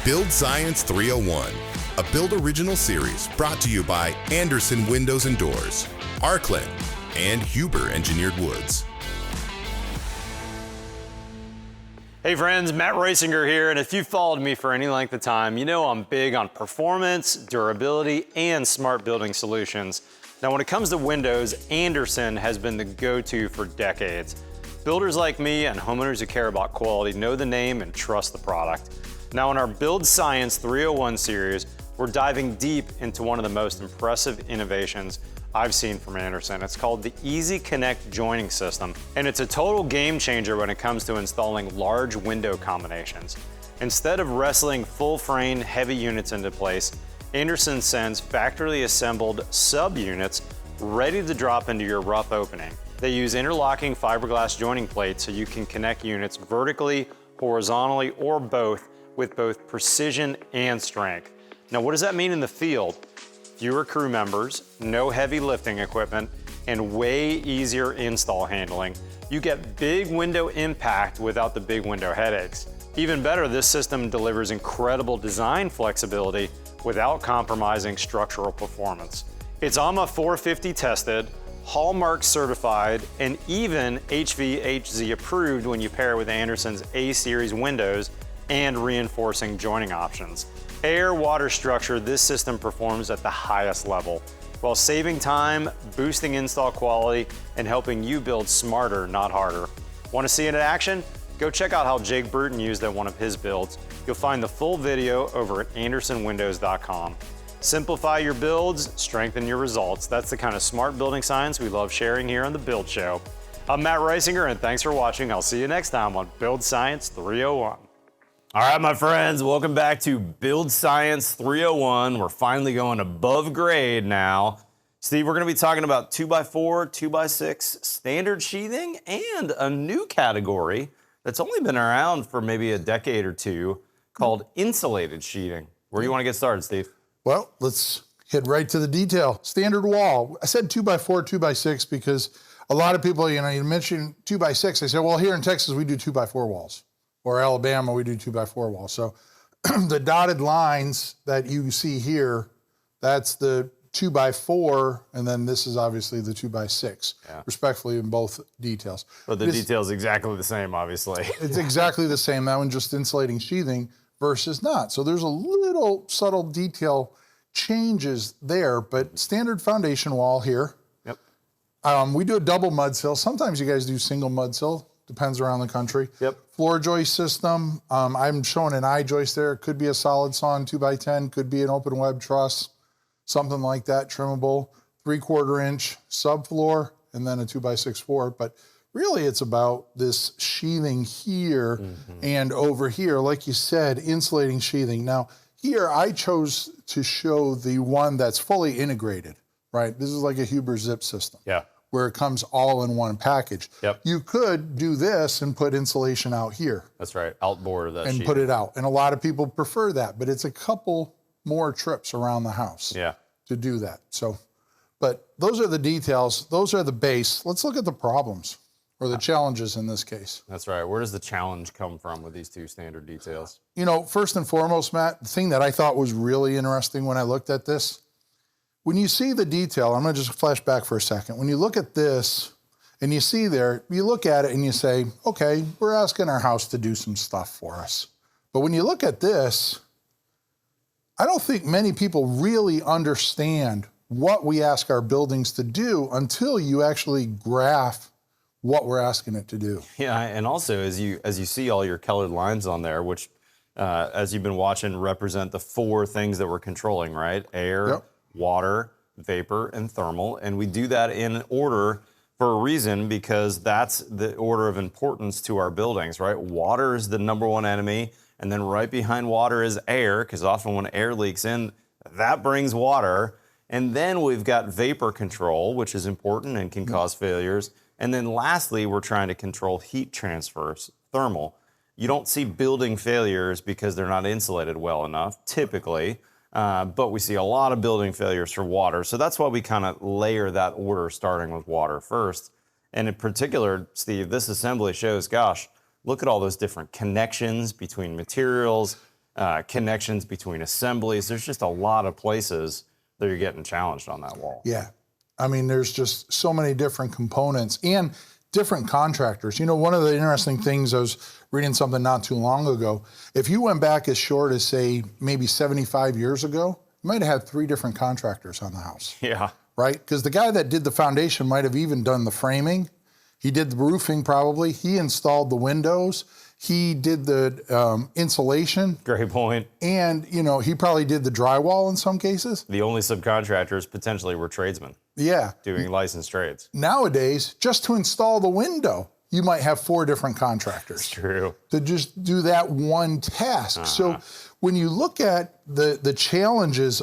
Build Science 301, a Build Original series brought to you by Anderson Windows and Doors, Arkland, and Huber Engineered Woods. Hey friends, Matt Reisinger here, and if you've followed me for any length of time, you know I'm big on performance, durability, and smart building solutions. Now when it comes to windows, Anderson has been the go-to for decades. Builders like me and homeowners who care about quality know the name and trust the product. Now in our Build Science 301 series, we're diving deep into one of the most impressive innovations I've seen from Anderson. It's called the Easy Connect joining system, and it's a total game changer when it comes to installing large window combinations. Instead of wrestling full frame heavy units into place, Anderson sends factory assembled sub-units ready to drop into your rough opening. They use interlocking fiberglass joining plates so you can connect units vertically, horizontally, or both with both precision and strength. Now, what does that mean in the field? Fewer crew members, no heavy lifting equipment, and way easier install handling. You get big window impact without the big window headaches. Even better, this system delivers incredible design flexibility without compromising structural performance. It's AMA 450 tested, Hallmark certified, and even HVAC approved when you pair it with Anderson's A-Series windows and reinforcing joining options. Air, water structure, this system performs at the highest level, while saving time, boosting install quality, and helping you build smarter, not harder. Want to see it in action? Go check out how Jake Bruton used it in one of his builds. You'll find the full video over at andersonwindows.com. Simplify your builds, strengthen your results. That's the kind of smart building science we love sharing here on The Build Show. I'm Matt Reisinger, and thanks for watching. I'll see you next time on Build Science 301. All right, my friends, welcome back to Build Science 301. We're finally going above grade now. Steve, we're going to be talking about 2x4, 2x6 standard sheathing and a new category that's only been around for maybe a decade or two called insulated sheathing. Where do you want to get started, Steve? Well, let's head right to the detail. Standard wall. I said 2x4, 2x6 because a lot of people, you mentioned 2x6. They say, well, here in Texas, we do 2x4 walls. Or Alabama, we do 2x4 walls. So the dotted lines that you see here, that's the 2x4, and then this is obviously the 2x6, respectfully in both details. But the detail's exactly the same, obviously. It's exactly the same. That one just insulating sheathing versus not. So there's a little subtle detail changes there, but standard foundation wall here. Yep. We do a double mud sill. Sometimes you guys do single mud sill. Depends around the country. Yep. Floor joist system. I'm showing an I-joist there. It could be a solid sawn 2x10, could be an open web truss, something like that, trimmable. 3/4 inch subfloor, and then a 2x6 floor. But really it's about this sheathing here and over here. Like you said, insulating sheathing. Now here I chose to show the one that's fully integrated, right? This is like a Huber zip system. Yeah. Where it comes all in one package. Yep. You could do this and put insulation out here. That's right, outboard of that and sheet. Put it out. And a lot of people prefer that, but it's a couple more trips around the house to do that. So, but those are the details. Those are the base. Let's look at the problems or the challenges in this case. That's right. Where does the challenge come from with these two standard details? First and foremost, Matt, the thing that I thought was really interesting when I looked at this, when you see the detail, I'm gonna just flash back for a second. When you look at this and you see there, you look at it and you say, okay, we're asking our house to do some stuff for us. But when you look at this, I don't think many people really understand what we ask our buildings to do until you actually graph what we're asking it to do. Yeah, and also as you see all your colored lines on there, which as you've been watching represent the four things that we're controlling, right? Air, water, vapor, and thermal. And we do that in order for a reason, because that's the order of importance to our buildings, right? Water is the number one enemy, and then right behind water is air, because often when air leaks in, that brings water. And then we've got vapor control, which is important and can cause failures. And then lastly, we're trying to control heat transfers, thermal. You don't see building failures because they're not insulated well enough, typically. But we see a lot of building failures for water. So that's why we kind of layer that order, starting with water first. And in particular, Steve, this assembly shows, gosh, look at all those different connections between materials connections between assemblies. There's just a lot of places that you're getting challenged on that wall. Yeah. I mean, there's just so many different components and different contractors. You know, one of the interesting things, I was reading something not too long ago. If you went back as short as, say, maybe 75 years ago, you might have had 3 different contractors on the house. Yeah. Right? Because the guy that did the foundation might have even done the framing. He did the roofing probably. He installed the windows. He did the insulation. Great point. And, you know, he probably did the drywall in some cases. The only subcontractors potentially were tradesmen. Yeah. Doing licensed trades. Nowadays, just to install the window, you might have 4 different contractors. It's true. To just do that one task. So when you look at the challenges,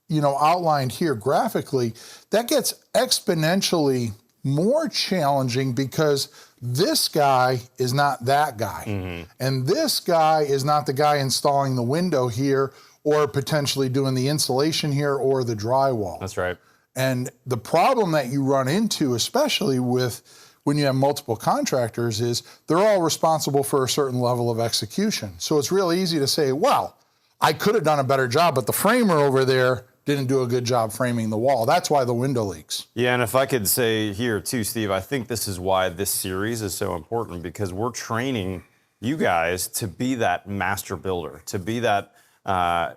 you know, outlined here graphically, that gets exponentially more challenging because this guy is not that guy. And this guy is not the guy installing the window here or potentially doing the insulation here or the drywall. That's right. And the problem that you run into, especially with when you have multiple contractors, is they're all responsible for a certain level of execution. So it's real easy to say, well, I could have done a better job, but the framer over there didn't do a good job framing the wall. That's why the window leaks. Yeah, and if I could say here too, Steve, I think this is why this series is so important, because we're training you guys to be that master builder, to be that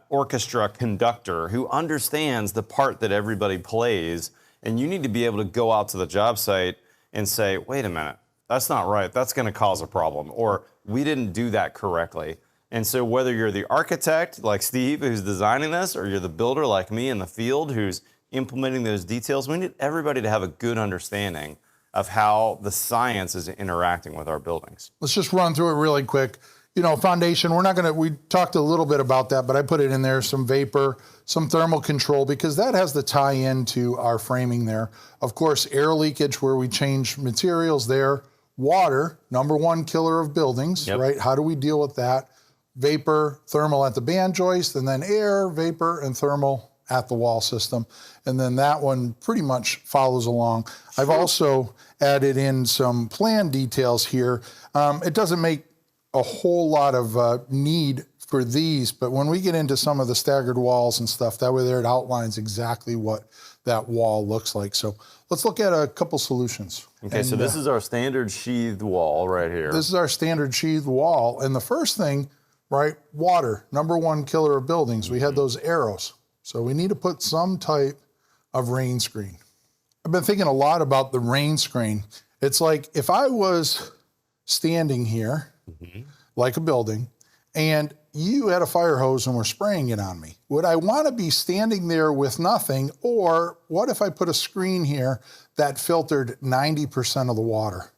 orchestra conductor who understands the part that everybody plays. And you need to be able to go out to the job site and say, wait a minute, that's not right. That's going to cause a problem. Or we didn't do that correctly. And so whether you're the architect like Steve who's designing this, or you're the builder like me in the field who's implementing those details, we need everybody to have a good understanding of how the science is interacting with our buildings. Let's just run through it really quick. You know, foundation, we talked a little bit about that, but I put it in there, some vapor, some thermal control, because that has the tie-in to our framing there. Of course, air leakage, where we change materials there. Water, #1 killer of buildings, right? How do we deal with that? Vapor, thermal at the band joist, and then air, vapor, and thermal at the wall system. And then that one pretty much follows along. I've also added in some plan details here. It doesn't make a whole lot of need for these, but when we get into some of the staggered walls and stuff, that way there it outlines exactly what that wall looks like. So let's look at a couple solutions. Okay, so this is our standard sheathed wall right here. This is our standard sheathed wall. And the first thing, right, water, #1 killer of buildings. We had those arrows. So we need to put some type of rain screen. I've been thinking a lot about the rain screen. It's like if I was standing here, like a building, and you had a fire hose and were spraying it on me, would I want to be standing there with nothing? Or what if I put a screen here that filtered 90% of the water?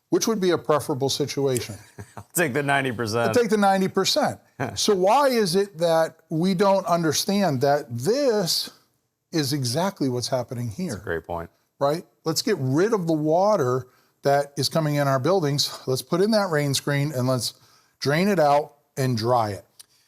Which would be a preferable situation? I'll take the 90%. I'll take the 90%. So why is it that we don't understand that this is exactly what's happening here? That's a great point. Right? Let's get rid of the water that is coming in our buildings. Let's put in that rain screen and let's drain it out and dry it.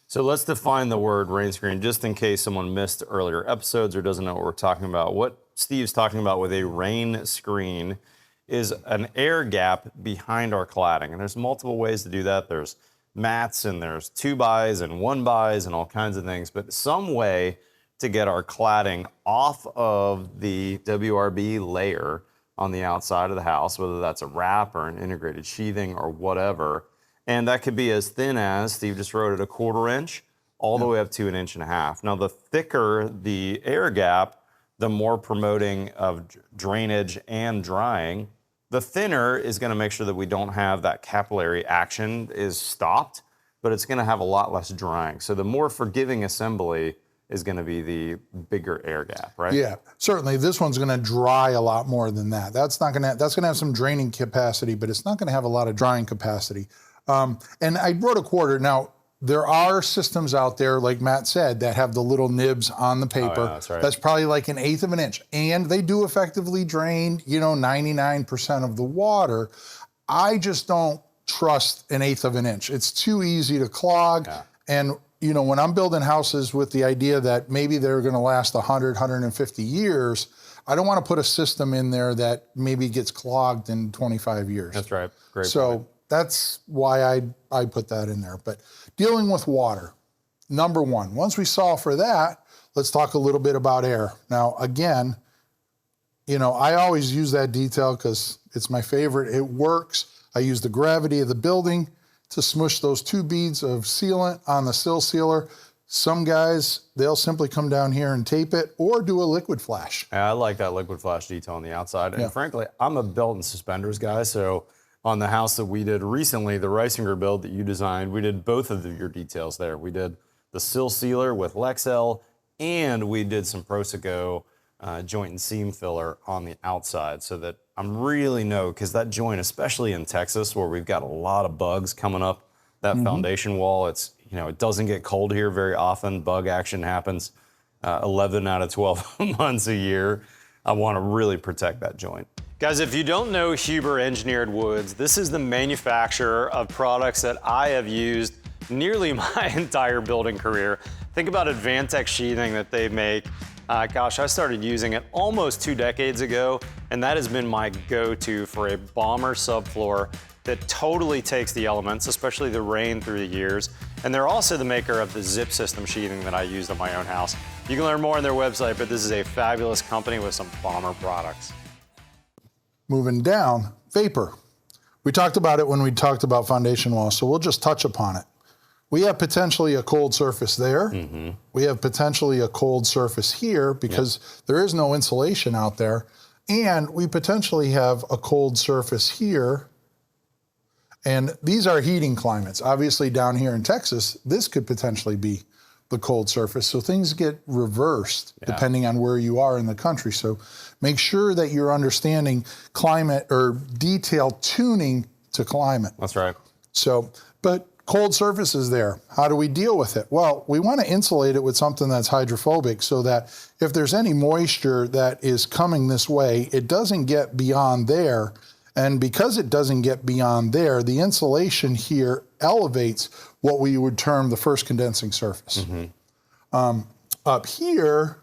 So let's define the word rain screen, just in case someone missed earlier episodes or doesn't know what we're talking about. What Steve's talking about with a rain screen is an air gap behind our cladding. And there's multiple ways to do that. There's mats and there's 2x and 1x and all kinds of things, but some way to get our cladding off of the WRB layer on the outside of the house, whether that's a wrap or an integrated sheathing or whatever. And that could be as thin as, Steve just wrote it, 1/4 inch, all the way up to 1.5 inches. Now, the thicker the air gap, the more promoting of drainage and drying. The thinner is going to make sure that we don't have that capillary action is stopped, but it's going to have a lot less drying. So the more forgiving assembly is going to be the bigger air gap, right? Yeah, certainly. This one's going to dry a lot more than that. That's going to have some draining capacity, but it's not going to have a lot of drying capacity. And I wrote 1/4. Now, there are systems out there, like Matt said, that have the little nibs on the paper. Oh, yeah, that's right. That's probably like 1/8 of an inch. And they do effectively drain, 99% of the water. I just don't trust 1/8 of an inch. It's too easy to clog. Yeah. And, when I'm building houses with the idea that maybe they're going to last 100, 150 years, I don't want to put a system in there that maybe gets clogged in 25 years. That's right. Great So point. that's why I put that in there. But dealing with water, number one. Once we solve for that, let's talk a little bit about air. Now, again, you know, I always use that detail because it's my favorite. It works. I use the gravity of the building to smush those 2 beads of sealant on the sill sealer. Some guys, they'll simply come down here and tape it or do a liquid flash. I like that liquid flash detail on the outside. And frankly, I'm a belt and suspenders guy. So on the house that we did recently, the Reisinger build that you designed, we did both of your details there. We did the sill sealer with Lexel, and we did some Proseco joint and seam filler on the outside, so that I'm really because that joint, especially in Texas where we've got a lot of bugs coming up that foundation wall, it's, you know, it doesn't get cold here very often. Bug action happens 11 out of 12 months a year. I want to really protect that joint. Guys, if you don't know Huber Engineered Woods, this is the manufacturer of products that I have used nearly my entire building career. Think about Advantech sheathing that they make. Gosh, I started using it almost 2 decades ago, and that has been my go-to for a bomber subfloor that totally takes the elements, especially the rain, through the years. And they're also the maker of the zip system sheathing that I used on my own house. You can learn more on their website, but this is a fabulous company with some bomber products. Moving down, vapor. We talked about it when we talked about foundation walls, so we'll just touch upon it. We have potentially a cold surface there. We have potentially a cold surface here because there is no insulation out there. And we potentially have a cold surface here. And these are heating climates. Obviously down here in Texas, this could potentially be the cold surface. So things get reversed depending on where you are in the country. So make sure that you're understanding climate or detail tuning to climate. That's right. So, but cold surfaces there. How do we deal with it? Well, we want to insulate it with something that's hydrophobic so that if there's any moisture that is coming this way, it doesn't get beyond there. And because it doesn't get beyond there, the insulation here elevates what we would term the first condensing surface. Up here,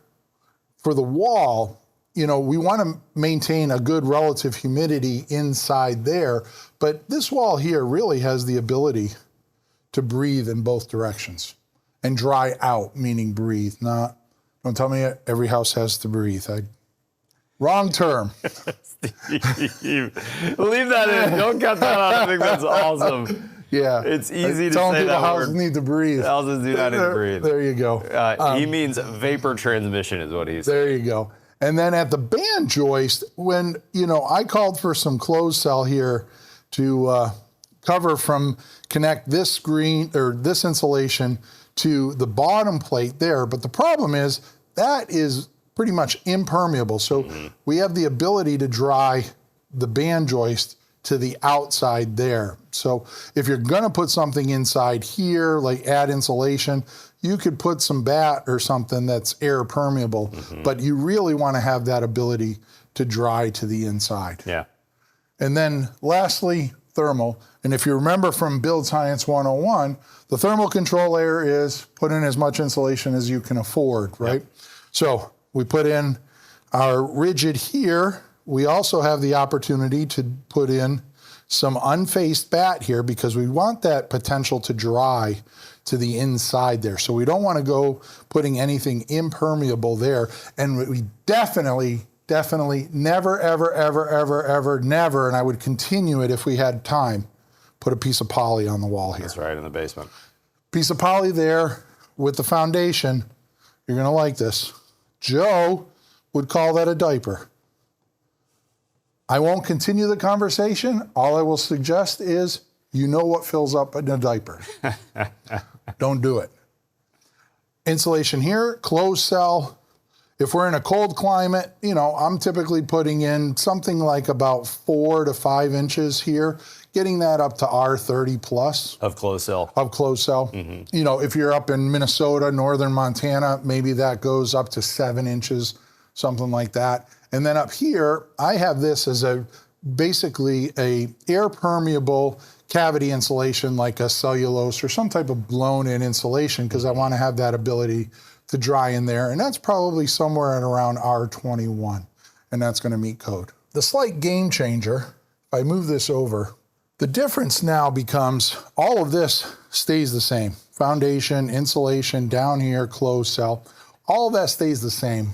for the wall, you know, we want to maintain a good relative humidity inside there, but this wall here really has the ability to breathe in both directions and dry out, meaning breathe. Not, don't tell me every house has to breathe. Wrong term. Leave that in. Don't cut that out. I think that's awesome. Yeah. It's easy to telling say people that houses word. need to breathe. Houses do not need to breathe. There you go. He means vapor transmission is what he's saying. There you go. And then at the band joist, when, you know, I called for some closed cell here to cover from connect this screen or this insulation to the bottom plate there. But the problem is that is pretty much impermeable. So we have the ability to dry the band joist to the outside there. So if you're gonna put something inside here, like add insulation, you could put some bat or something that's air permeable, but you really wanna have that ability to dry to the inside. Yeah. And then lastly, thermal. And if you remember from Build Science 101, the thermal control layer is put in as much insulation as you can afford, right? Yep. So we put in our rigid here. We also have the opportunity to put in some unfaced bat here because we want that potential to dry to the inside there. So we don't want to go putting anything impermeable there. And we definitely never, ever, never, and I would continue it if we had time, put a piece of poly on the wall here. That's right, in the basement. Piece of poly there with the foundation. You're gonna like this. Joe would call that a diaper. I won't continue the conversation. All I will suggest is, you know what fills up in a diaper. Don't do it. Insulation here, closed cell. If we're in a cold climate, you know, I'm typically putting in something like about 4 to 5 inches here, getting that up to R30 plus. Of closed cell. Of closed cell. You know, if you're up in Minnesota, northern Montana, maybe that goes up to 7 inches, something like that. And then up here, I have this as basically a air permeable cavity insulation, like a cellulose or some type of blown in insulation, because I want to have that ability to dry in there. And that's probably somewhere at around R21, and that's going to meet code. The slight game changer, if I move this over, the difference now becomes all of this stays the same. Foundation, insulation, down here, closed cell, all that stays the same.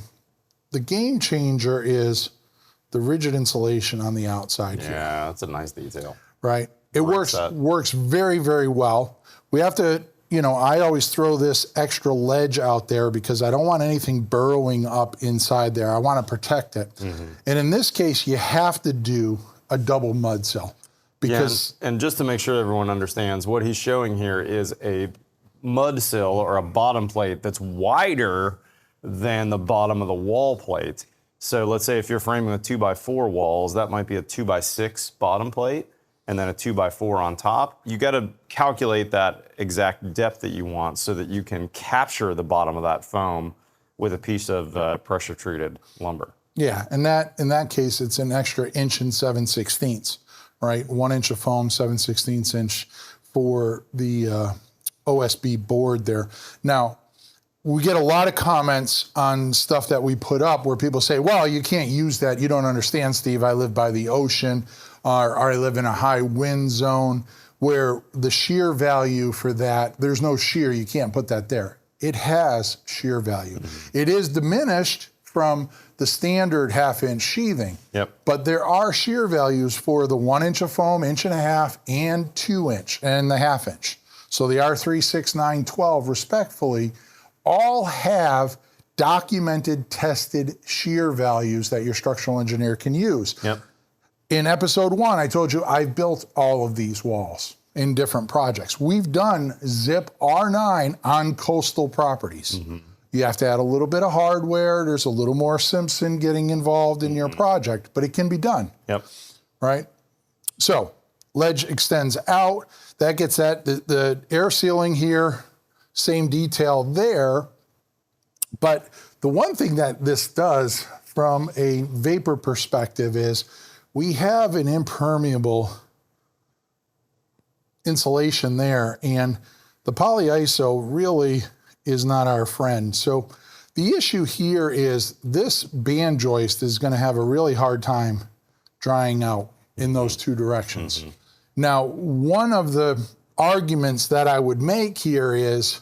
The game changer is the rigid insulation on the outside here. Yeah, that's a nice detail. Right? It works very, very well. We have to, you know, I always throw this extra ledge out there because I don't want anything burrowing up inside there. I want to protect it. And in this case, you have to do a double mud cell. Because and just to make sure everyone understands, what he's showing here is a mud sill or a bottom plate that's wider than the bottom of the wall plate. So let's say if you're framing with 2x4 walls, that might be a 2x6 bottom plate and then a 2x4 on top. You got to calculate that exact depth that you want so that you can capture the bottom of that foam with a piece of pressure treated lumber. Yeah, and that in that case, it's an extra 1 7/16 inches. Right, 1 inch of foam, 7/16 inch for the OSB board there. Now, we get a lot of comments on stuff that we put up where people say, well, you can't use that. You don't understand, Steve. I live by the ocean, or I live in a high wind zone where the shear value for that, there's no shear. You can't put that there. It has shear value. It is diminished from the standard 1/2 inch sheathing. But there are shear values for the 1 inch of foam, 1.5 inches, and 2 inch, and the 1/2 inch. So the R3, 6, 9, 12, respectfully, all have documented, tested shear values that your structural engineer can use. In episode 1, I told you I've built all of these walls in different projects. We've done ZIP R9 on coastal properties. You have to add a little bit of hardware. There's a little more Simpson getting involved in your project, but it can be done. Right? So ledge extends out. That gets that. The air sealing here, same detail there. But the one thing that this does from a vapor perspective is we have an impermeable insulation there, and the polyiso really is not our friend. So the issue here is this band joist is going to have a really hard time drying out in those two directions. Now, one of the arguments that I would make here is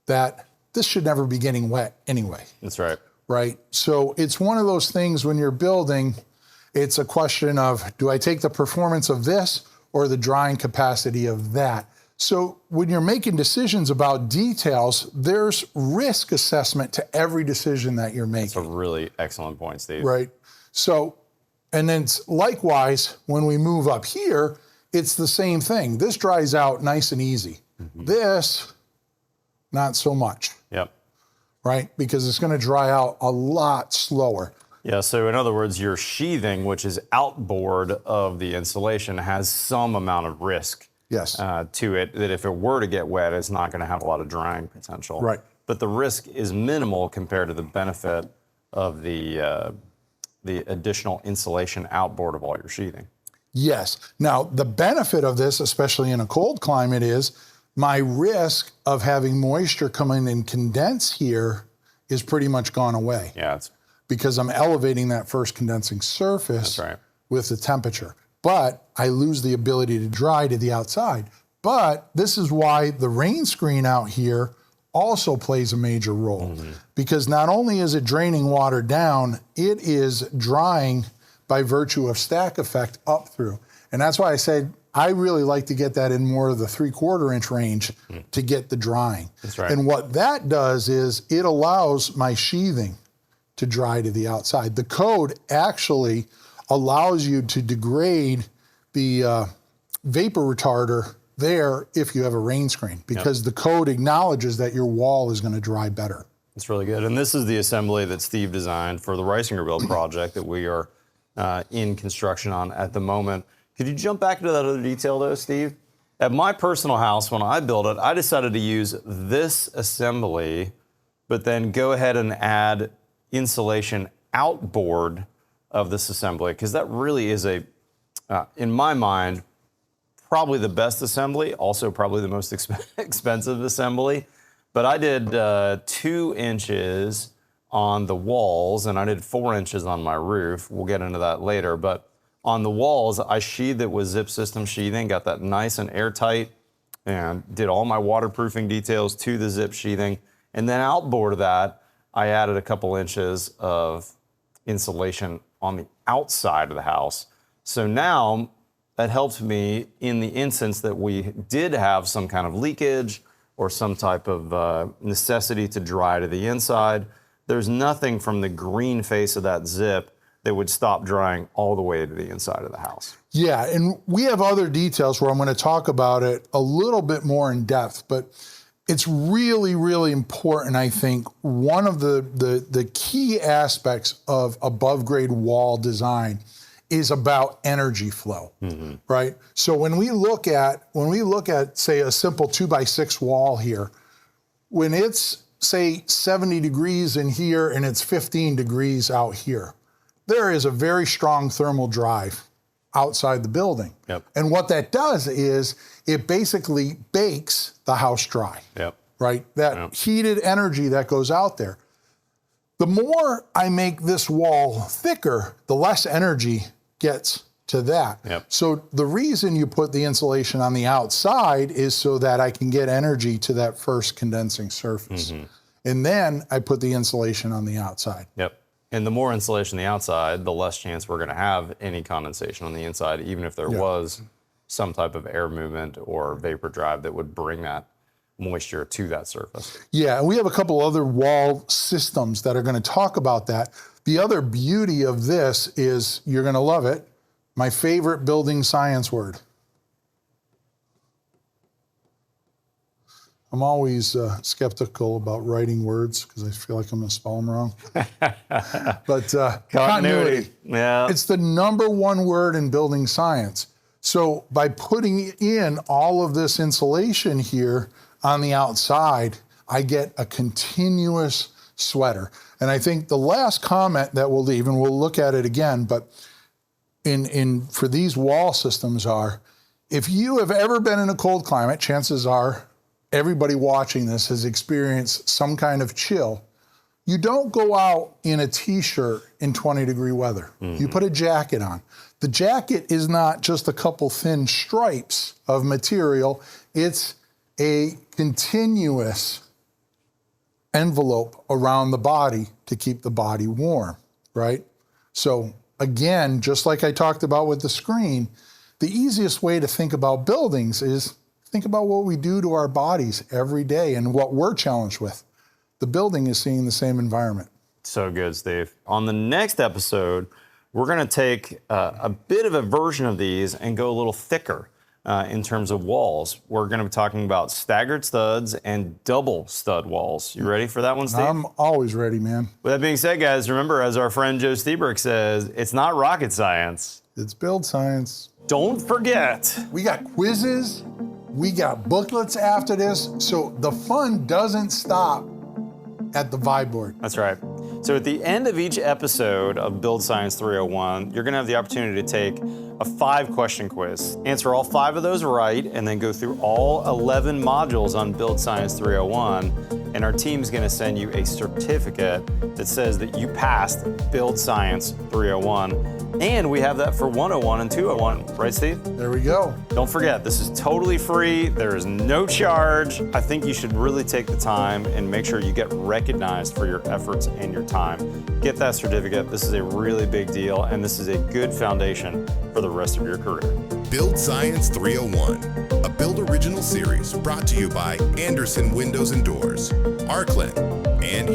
that this should never be getting wet anyway. That's right. Right? So it's one of those things when you're building, it's a question of, do I take the performance of this or the drying capacity of that? So when you're making decisions about details, there's risk assessment to every decision that you're making. That's a really excellent point, Steve. Right. So, and then likewise, when we move up here, it's the same thing. This dries out nice and easy. This, not so much. Right? Because it's going to dry out a lot slower. Yeah, so in other words, your sheathing, which is outboard of the insulation, has some amount of risk to it, that if it were to get wet, it's not going to have a lot of drying potential. Right. But the risk is minimal compared to the benefit of the additional insulation outboard of all your sheathing. Yes. Now, the benefit of this, especially in a cold climate, is my risk of having moisture come in and condense here is pretty much gone away. Yeah, it's because I'm elevating that first condensing surface with the temperature. But I lose the ability to dry to the outside. But this is why the rain screen out here also plays a major role. Because not only is it draining water down, it is drying by virtue of stack effect up through. And that's why I said I really like to get that in more of the 3/4 inch range to get the drying. That's right. And what that does is it allows my sheathing to dry to the outside. The code actually allows you to degrade the vapor retarder there if you have a rain screen, because the code acknowledges that your wall is going to dry better. That's really good. And this is the assembly that Steve designed for the Reisinger build project that we are in construction on at the moment. Could you jump back into that other detail though, Steve? At my personal house, when I built it, I decided to use this assembly, but then go ahead and add insulation outboard of this assembly, because that really is a, in my mind, probably the best assembly, also probably the most expensive assembly. But I did 2 inches on the walls, and I did 4 inches on my roof. We'll get into that later. But on the walls, I sheathed it with zip system sheathing, got that nice and airtight and did all my waterproofing details to the zip sheathing. And then outboard of that, I added a couple inches of insulation on the outside of the house. So now that helped me in the instance that we did have some kind of leakage or some type of necessity to dry to the inside. There's nothing from the green face of that zip that would stop drying all the way to the inside of the house. Yeah, and we have other details where I'm going to talk about it a little bit more in depth, but it's really, really important, I think. One of the key aspects of above grade wall design is about energy flow, right? So when we look at, say, a simple 2x6 wall here, when it's, say, 70 degrees in here and it's 15 degrees out here, there is a very strong thermal drive outside the building. Yep. And what that does is it basically bakes the house dry, Yep. right? That heated energy that goes out there. The more I make this wall thicker, the less energy gets to that. Yep. So the reason you put the insulation on the outside is so that I can get energy to that first condensing surface. And then I put the insulation on the outside. Yep. And the more insulation on the outside, the less chance we're going to have any condensation on the inside, even if there was some type of air movement or vapor drive that would bring that moisture to that surface. Yeah, and we have a couple other wall systems that are going to talk about that. The other beauty of this is, you're going to love it, my favorite building science word. I'm always skeptical about writing words because I feel like I'm going to spell them wrong. But continuity. Yeah. It's the #1 word in building science. So by putting in all of this insulation here on the outside, I get a continuous sweater. And I think the last comment that we'll leave, and we'll look at it again, but for these wall systems are, if you have ever been in a cold climate, chances are everybody watching this has experienced some kind of chill. You don't go out in a t-shirt in 20-degree weather. You put a jacket on. The jacket is not just a couple thin stripes of material. It's a continuous envelope around the body to keep the body warm, right? So again, just like I talked about with the screen, the easiest way to think about buildings is think about what we do to our bodies every day and what we're challenged with. The building is seeing the same environment. So good, Steve. On the next episode, we're going to take a bit of a version of these and go a little thicker in terms of walls. We're going to be talking about staggered studs and double stud walls. You ready for that one, Steve? I'm always ready, man. With that being said, guys, remember, as our friend Joe Stieberg says, it's not rocket science. It's build science. Don't forget. We got quizzes. We got booklets after this. So the fun doesn't stop at the vibe board. That's right. So at the end of each episode of Build Science 301, you're gonna have the opportunity to take a 5-question quiz. Answer all 5 of those right, and then go through all 11 modules on Build Science 301, and our team's gonna send you a certificate that says that you passed Build Science 301. And we have that for 101 and 201, right, Steve? There we go. Don't forget, this is totally free. There is no charge. I think you should really take the time and make sure you get recognized for your efforts and your time. Get that certificate. This is a really big deal, and this is a good foundation for the rest of your career. Build Science 301, a Build Original series brought to you by Anderson Windows and Doors, Arklin, and